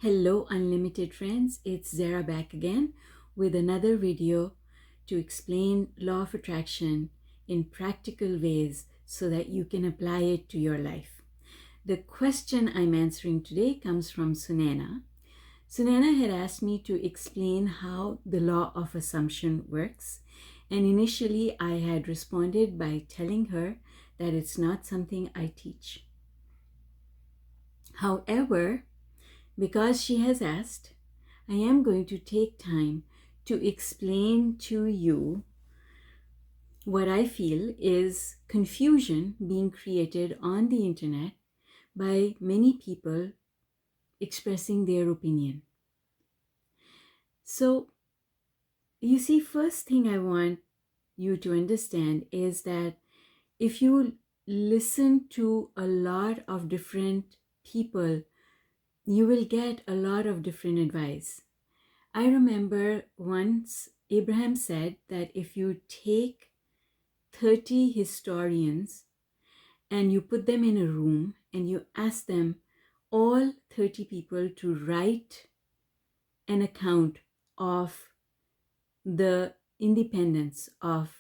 Hello unlimited friends, it's Zara back again with another video to explain law of attraction in practical ways so that you can apply it to your life. The question I'm answering today comes from Sunena. Sunena had asked me to explain how the law of assumption works, and initially I had responded by telling her that it's not something I teach. However, because she has asked, I am going to take time to explain to you what I feel is confusion being created on the internet by many people expressing their opinion. So, you see, first thing I want you to understand is that if you listen to a lot of different people, you will get a lot of different advice. I remember once Abraham said that if you take 30 historians and you put them in a room and you ask them, all 30 people, to write an account of the independence of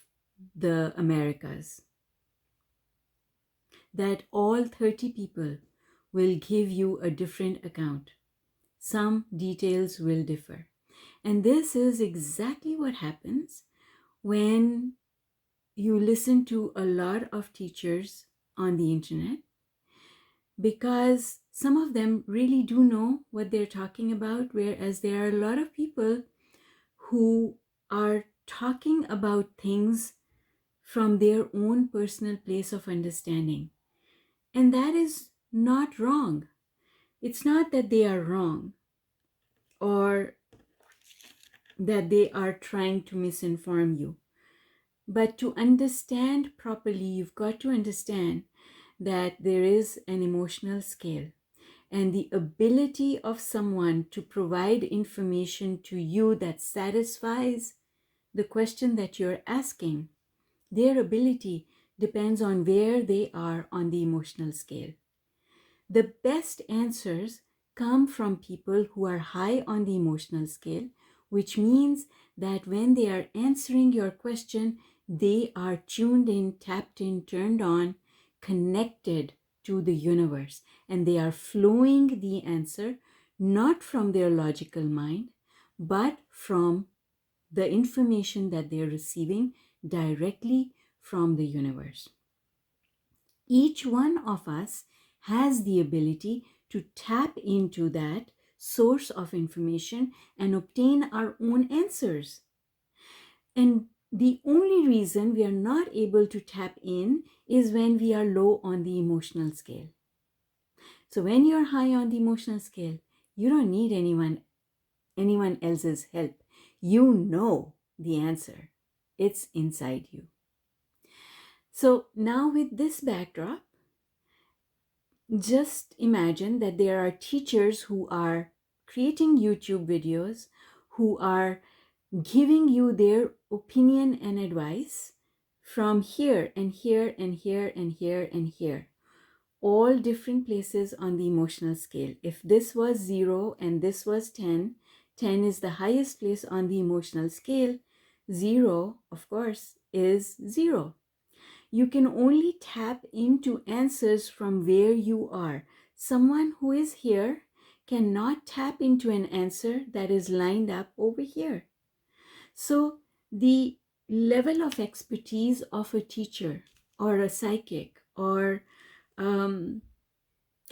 the Americas, that all 30 people will give you a different account. Some details will differ. And this is exactly what happens when you listen to a lot of teachers on the internet, because some of them really do know what they're talking about, whereas there are a lot of people who are talking about things from their own personal place of understanding. And that is not wrong. It's not that they are wrong or that they are trying to misinform you. But to understand properly, you've got to understand that there is an emotional scale, and the ability of someone to provide information to you that satisfies the question that you're asking, their ability depends on where they are on the emotional scale. The best answers come from people who are high on the emotional scale, which means that when they are answering your question, they are tuned in, tapped in, turned on, connected to the universe, and they are flowing the answer not from their logical mind, but from the information that they're receiving directly from the universe. Each one of us has the ability to tap into that source of information and obtain our own answers. And the only reason we are not able to tap in is when we are low on the emotional scale. So when you're high on the emotional scale, you don't need anyone else's help. You know the answer. It's inside you. So now with this backdrop, just imagine that there are teachers who are creating YouTube videos, who are giving you their opinion and advice from here and here and here and here and here, all different places on the emotional scale. If this was 0 and this was 10, 10 is the highest place on the emotional scale. 0, of course, is 0. You can only tap into answers from where you are. Someone who is here cannot tap into an answer that is lined up over here. So the level of expertise of a teacher or a psychic or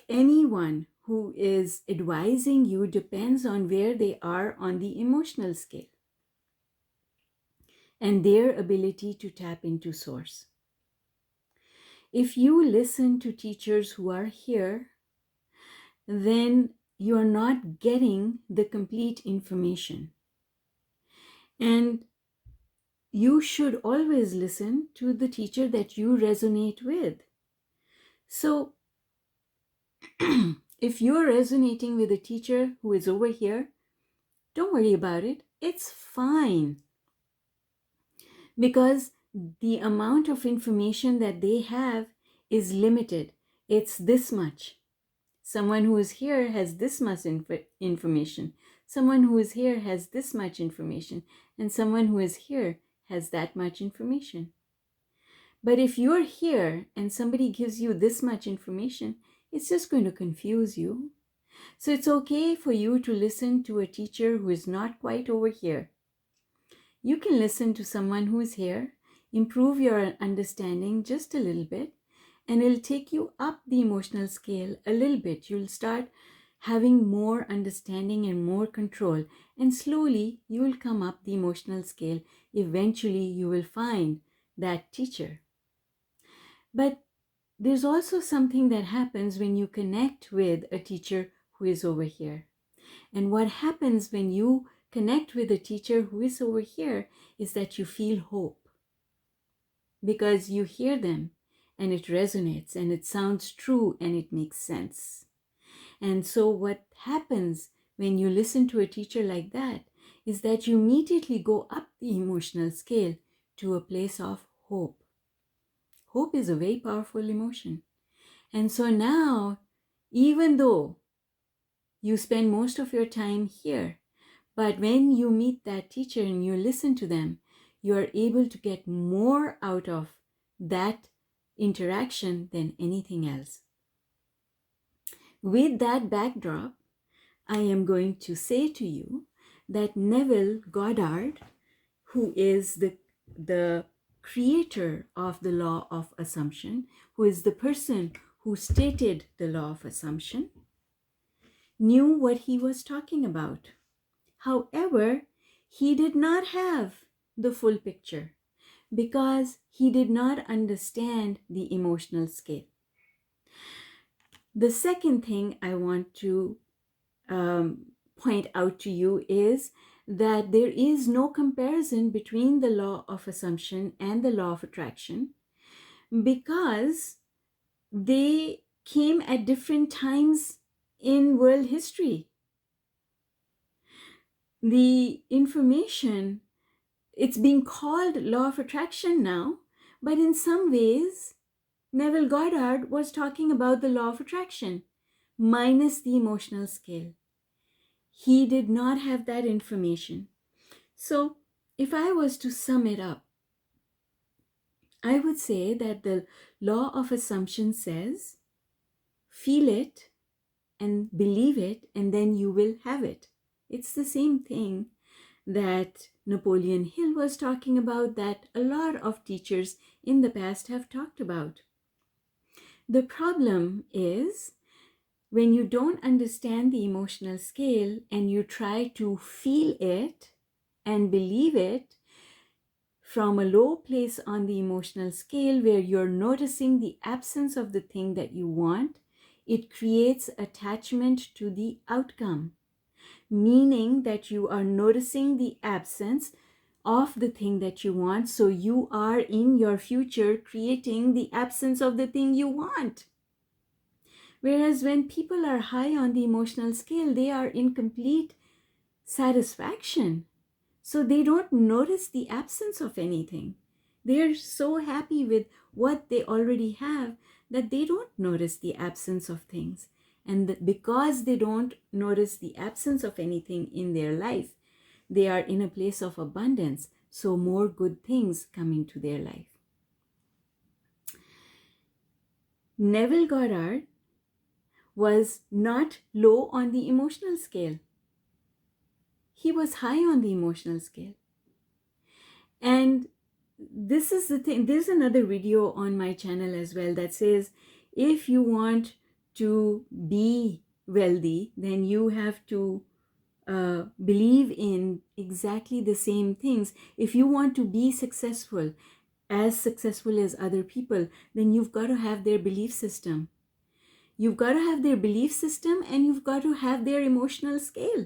anyone who is advising you depends on where they are on the emotional scale and their ability to tap into source. If you listen to teachers who are here, then you are not getting the complete information. And you should always listen to the teacher that you resonate with. So if you're resonating with a teacher who is over here, don't worry about it. It's fine. Because the amount of information that they have is limited. It's this much. Someone who is here has this much information. Someone who is here has this much information. And someone who is here has that much information. But if you're here and somebody gives you this much information, it's just going to confuse you. So it's okay for you to listen to a teacher who is not quite over here. You can listen to someone who is here, improve your understanding just a little bit, and it'll take you up the emotional scale a little bit. You'll start having more understanding and more control, and slowly you will come up the emotional scale. Eventually you will find that teacher. But there's also something that happens when you connect with a teacher who is over here. And what happens when you connect with a teacher who is over here is that you feel hope, because you hear them and it resonates and it sounds true and it makes sense. And so what happens when you listen to a teacher like that is that you immediately go up the emotional scale to a place of hope. Hope is a very powerful emotion. And so now, even though you spend most of your time here, but when you meet that teacher and you listen to them, you are able to get more out of that interaction than anything else. With that backdrop, I am going to say to you that Neville Goddard, who is the creator of the law of assumption, who is the person who stated the law of assumption, knew what he was talking about. However, he did not have the full picture because he did not understand the emotional scale. The second thing I want to point out to you is that there is no comparison between the law of assumption and the law of attraction, because they came at different times in world history. The information, it's being called law of attraction now, but in some ways, Neville Goddard was talking about the law of attraction minus the emotional scale. He did not have that information. So if I was to sum it up, I would say that the law of assumption says, feel it and believe it, and then you will have it. It's the same thing that Napoleon Hill was talking about, that a lot of teachers in the past have talked about. The problem is when you don't understand the emotional scale and you try to feel it and believe it from a low place on the emotional scale where you're noticing the absence of the thing that you want, it creates attachment to the outcome, meaning that you are noticing the absence of the thing that you want, so you are in your future creating the absence of the thing you want. Whereas when people are high on the emotional scale, they are in complete satisfaction. So they don't notice the absence of anything. They're so happy with what they already have that they don't notice the absence of things. And because they don't notice the absence of anything in their life, they are in a place of abundance. So more good things come into their life. Neville Goddard was not low on the emotional scale. He was high on the emotional scale. And this is the thing. There's another video on my channel as well that says, if you want to be wealthy, then you have to believe in exactly the same things. If you want to be successful as other people, then you've got to have their belief system. You've got to have their belief system and you've got to have their emotional scale.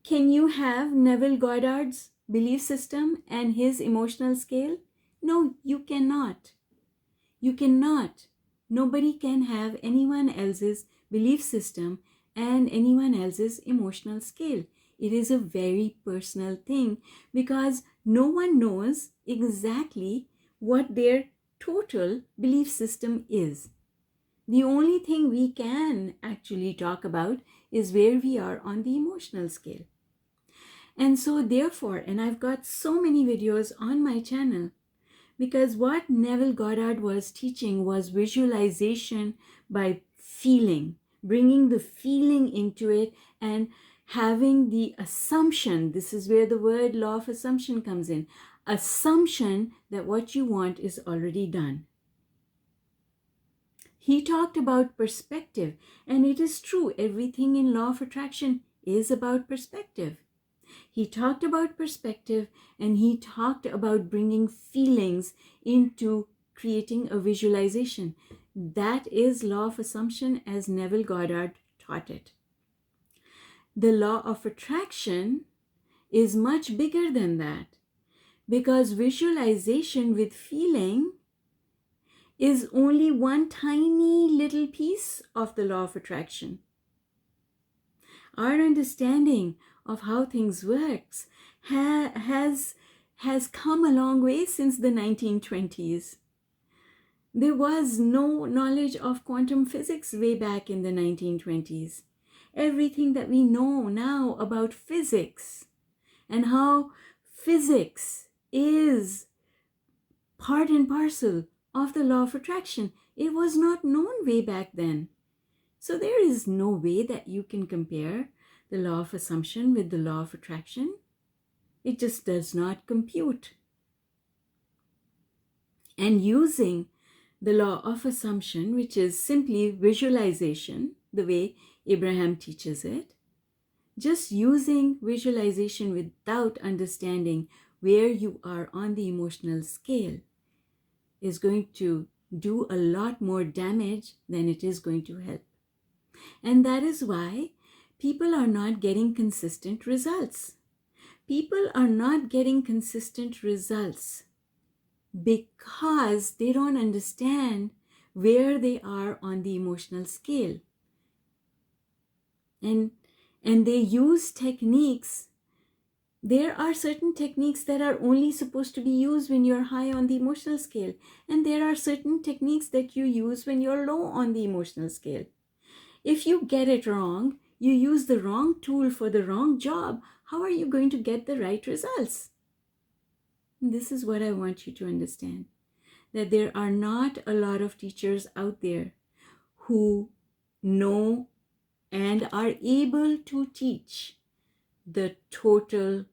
Can you have Neville Goddard's belief system and his emotional scale? No, you cannot. You cannot. Nobody can have anyone else's belief system and anyone else's emotional scale. It is a very personal thing because no one knows exactly what their total belief system is. The only thing we can actually talk about is where we are on the emotional scale. And so therefore, and I've got so many videos on my channel, because what Neville Goddard was teaching was visualization by feeling, bringing the feeling into it and having the assumption. This is where the word law of assumption comes in. Assumption that what you want is already done. He talked about perspective, and it is true, everything in law of attraction is about perspective. He talked about perspective, and he talked about bringing feelings into creating a visualization. That is law of assumption as Neville Goddard taught it. The law of attraction is much bigger than that, because visualization with feeling is only one tiny little piece of the law of attraction. Our understanding of how things works has come a long way since the 1920s. There was no knowledge of quantum physics way back in the 1920s. Everything that we know now about physics and how physics is part and parcel of the law of attraction, it was not known way back then. So there is no way that you can compare the law of assumption with the law of attraction. It just does not compute. And using the law of assumption, which is simply visualization, the way Abraham teaches it, just using visualization without understanding where you are on the emotional scale is going to do a lot more damage than it is going to help. And that is why people are not getting consistent results. People are not getting consistent results because they don't understand where they are on the emotional scale. And they use techniques. There are certain techniques that are only supposed to be used when you're high on the emotional scale. And there are certain techniques that you use when you're low on the emotional scale. If you get it wrong, you use the wrong tool for the wrong job, how are you going to get the right results? This is what I want you to understand, that there are not a lot of teachers out there who know and are able to teach the total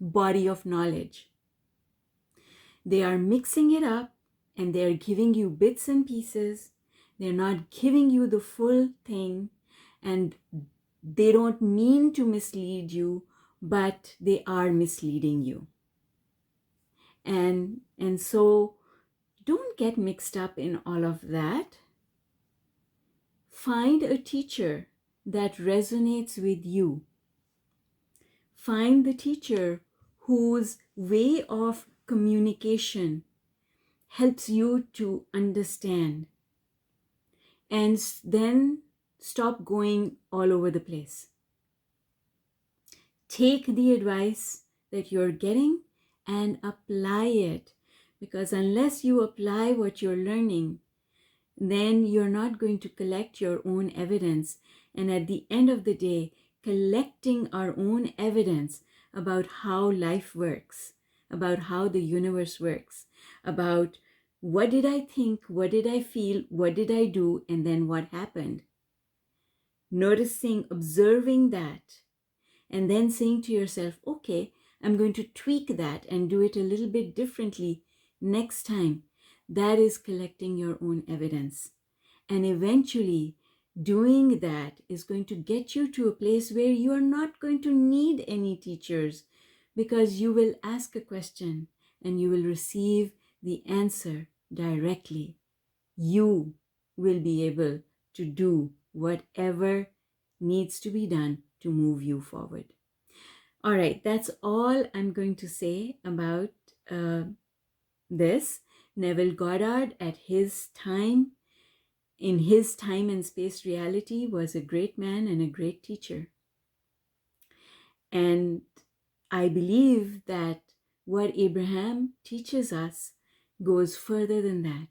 body of knowledge. They are mixing it up and they're giving you bits and pieces. They're not giving you the full thing, and they don't mean to mislead you, but they are misleading you. And so don't get mixed up in all of that. Find a teacher that resonates with you. Find the teacher whose way of communication helps you to understand. And then stop going all over the place. Take the advice that you're getting and apply it. Because unless you apply what you're learning, then you're not going to collect your own evidence. And at the end of the day, collecting our own evidence about how life works, about how the universe works, about what did I think, what did I feel, what did I do, and then what happened. Noticing, observing that, and then saying to yourself, okay, I'm going to tweak that and do it a little bit differently next time. That is collecting your own evidence. And eventually, doing that is going to get you to a place where you are not going to need any teachers, because you will ask a question and you will receive the answer directly. You will be able to do whatever needs to be done to move you forward. All right, that's all I'm going to say about this. Neville Goddard, at his time, in his time and space reality, was a great man and a great teacher. And I believe that what Abraham teaches us goes further than that.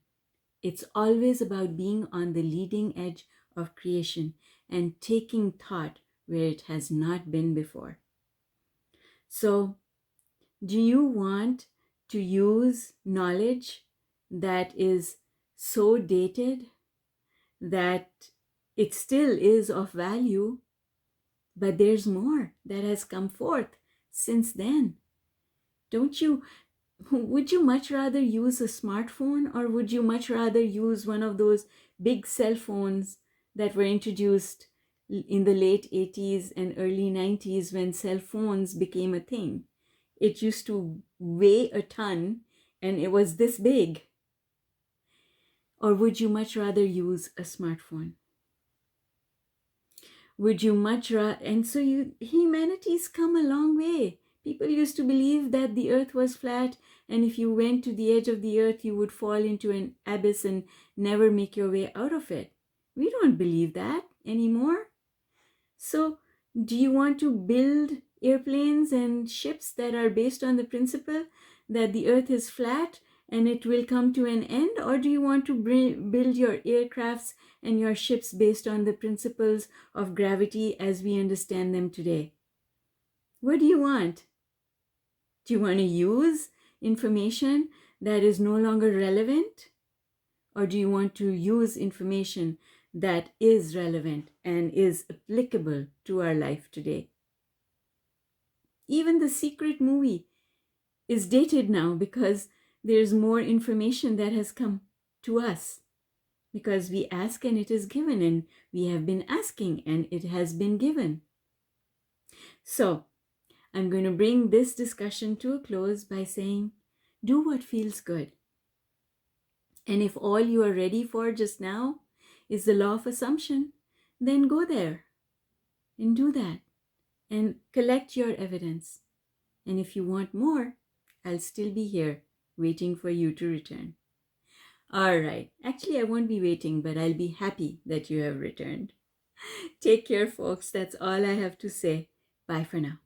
It's always about being on the leading edge of creation and taking thought where it has not been before. So, do you want to use knowledge that is so dated that it still is of value, but there's more that has come forth since then? Would you much rather use a smartphone, or would you much rather use one of those big cell phones that were introduced in the late 80s and early 90s when cell phones became a thing? It used to weigh a ton and it was this big. Or would you much rather use a smartphone? Would you much rather? And so humanity's come a long way. People used to believe that the earth was flat, and if you went to the edge of the earth, you would fall into an abyss and never make your way out of it. We don't believe that anymore. So, do you want to build airplanes and ships that are based on the principle that the earth is flat and it will come to an end? Or do you want to build your aircrafts and your ships based on the principles of gravity as we understand them today? What do you want? Do you want to use information that is no longer relevant? Or do you want to use information that is relevant and is applicable to our life today? Even the Secret movie is dated now because there's more information that has come to us. Because we ask and it is given, and we have been asking and it has been given. So, I'm going to bring this discussion to a close by saying, do what feels good. And if all you are ready for just now is the law of assumption, then go there and do that and collect your evidence. And if you want more, I'll still be here waiting for you to return. All right. Actually, I won't be waiting, but I'll be happy that you have returned. Take care, folks. That's all I have to say. Bye for now.